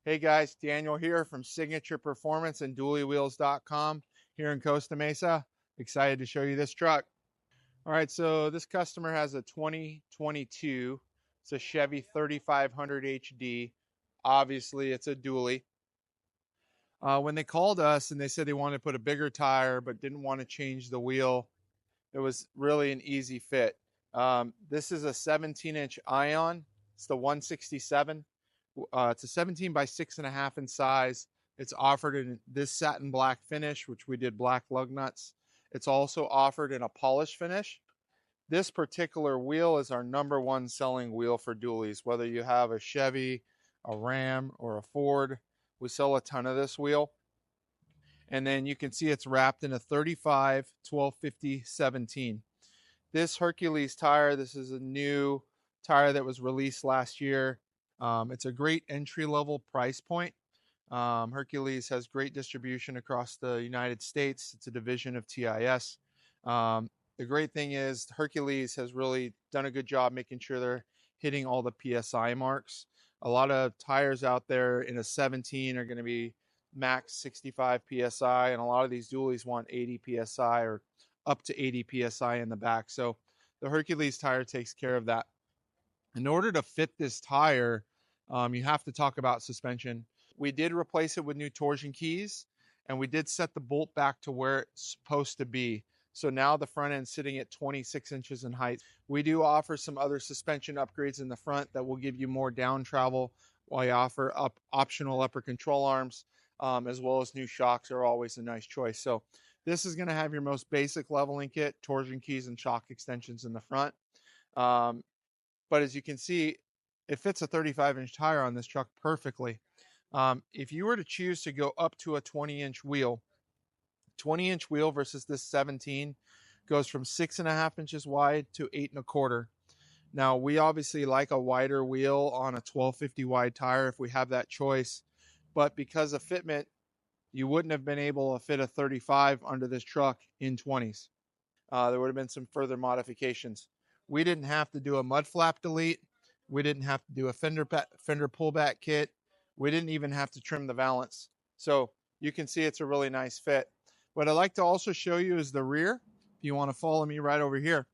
Hey guys, Daniel here from Signature Performance and DuallyWheels.com here in Costa Mesa. Excited to show you this truck. All right, so this customer has a 2022. It's a Chevy 3500 HD. Obviously, it's a dually. When they called us and they said they wanted to put a bigger tire but didn't want to change the wheel, it was really an easy fit. This is a 17-inch Ion. It's the 167. It's a 17 by 6.5 in size. It's offered in this satin black finish, which we did black lug nuts. It's also offered in a polished finish. This particular wheel is our #1 selling wheel for dualies. Whether you have a Chevy, a Ram, or a Ford, we sell a ton of this wheel. And then you can see it's wrapped in a 35/12.5 17. This Hercules tire, this is a new tire that was released last year. It's a great entry-level price point. Hercules has great distribution across the United States. It's a division of TIS. The great thing is Hercules has really done a good job making sure they're hitting all the PSI marks. A lot of tires out there in a 17 are going to be max 65 PSI, and a lot of these dualies want 80 PSI or up to 80 PSI in the back. So the Hercules tire takes care of that. In order to fit this tire, you have to talk about suspension. We did replace it with new torsion keys, and we did set the bolt back to where it's supposed to be. So now the front end's sitting at 26 inches in height. We do offer some other suspension upgrades in the front that will give you more down travel, while you offer optional upper control arms, as well as new shocks are always a nice choice. So this is going to have your most basic leveling kit, torsion keys and shock extensions in the front. But as you can see, it fits a 35-inch tire on this truck perfectly. If you were to choose to go up to a 20-inch wheel, 20-inch wheel versus this 17 goes from 6.5 inches wide to 8.25. Now, we obviously like a wider wheel on a 1250 wide tire if we have that choice, but because of fitment, you wouldn't have been able to fit a 35 under this truck in 20s. There would have been some further modifications. We didn't have to do a mud flap delete. We didn't have to do a fender pullback kit. We didn't even have to trim the valance. So you can see it's a really nice fit. What I'd like to also show you is the rear. If you want to follow me right over here.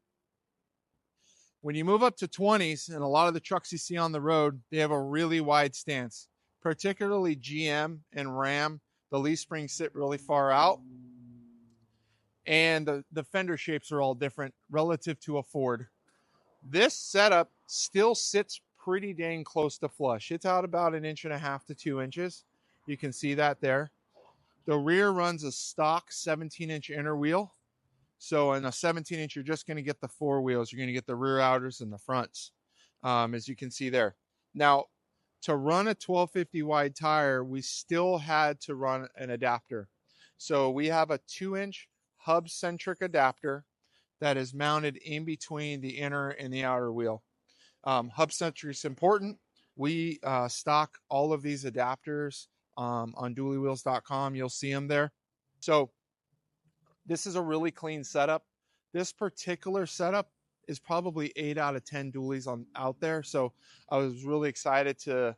When you move up to 20s, and a lot of the trucks you see on the road, they have a really wide stance. Particularly GM and Ram, the leaf springs sit really far out. And the fender shapes are all different relative to a Ford. This setup still sits pretty dang close to flush. It's out about 1.5 to 2 inches. You can see that there. The rear runs a stock 17-inch inner wheel. So in a 17-inch, you're just going to get the 4 wheels. You're going to get the rear outers and the fronts, as you can see there. Now, to run a 1250 wide tire, we still had to run an adapter. So we have a 2-inch hub-centric adapter that is mounted in between the inner and the outer wheel. Hub-centric is important. We stock all of these adapters on DuallyWheels.com. You'll see them there. So this is a really clean setup. This particular setup is probably 8 out of 10 dualies out there. So I was really excited to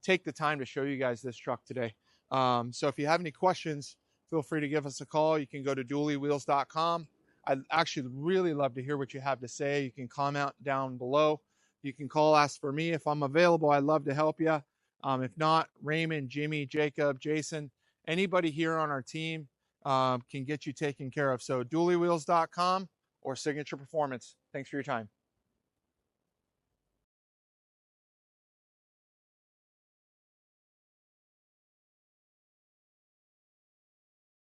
take the time to show you guys this truck today. So if you have any questions, feel free to give us a call. You can go to DuallyWheels.com. I'd actually really love to hear what you have to say. You can comment down below. You can call, ask for me. If I'm available, I'd love to help you. If not, Raymond, Jimmy, Jacob, Jason, anybody here on our team can get you taken care of. So DuallyWheels.com or Signature Performance. Thanks for your time.